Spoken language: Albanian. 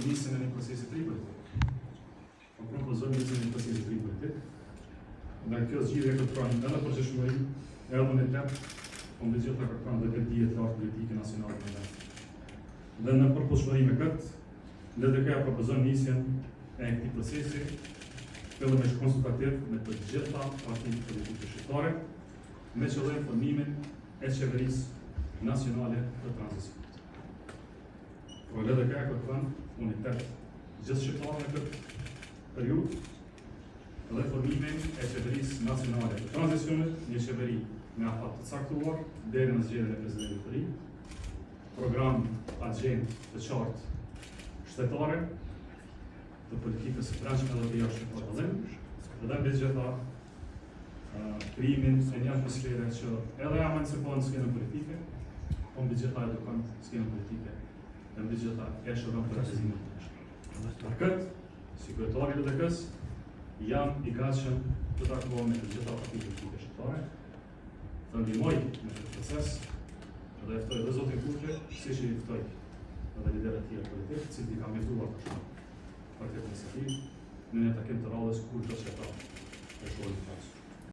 nisjen e një procesi të ri politik. Po propozojmë nisjen e një procesi të ri politik. Nga kjo zgjidhje kërkon edhe përgjithshmëri, edhe unitet, po mbi gjitha kërkon dhe këtë dije të lartë politike nacionale në vend. Dhe në përputhshmëri me këtë, LDK propozon nisjen e këtij procesi, fillimisht konsultativ me të gjitha partitë politike shqiptare, me qëllim formimin e qeverisë nacionale të tranzicionit. Por LDK kërkon unitet gjithë shqiptarë në këtë periudhë dhe formimin e qeverisë nacionale të tranzicionit, një qeveri me afat të caktuar deri në zgjedhjen e presidentit të ri, program agjendë të qartë shtetare të politikës së brendshme dhe të jashtme të vëllim, dhe mbi gjitha krijimin e një atmosfere që edhe emancipon skenën politike, po mbi gjitha edukon skenën politike dhe mbi gjitha e shëron politizimin të neshme. Për këtë, si kryetari i LDK-s, jam i gatshëm të takohem me të gjitha partitë politike shqiptare, të ndihmoj në këtë proces dhe ftoj edhe zotin Kuqe, siç i ftoj edhe liderët e tjerë politik, që i kam mjaftuar për këtë iniciativë në një takim të radhës kur do të shkëta e shohim pas.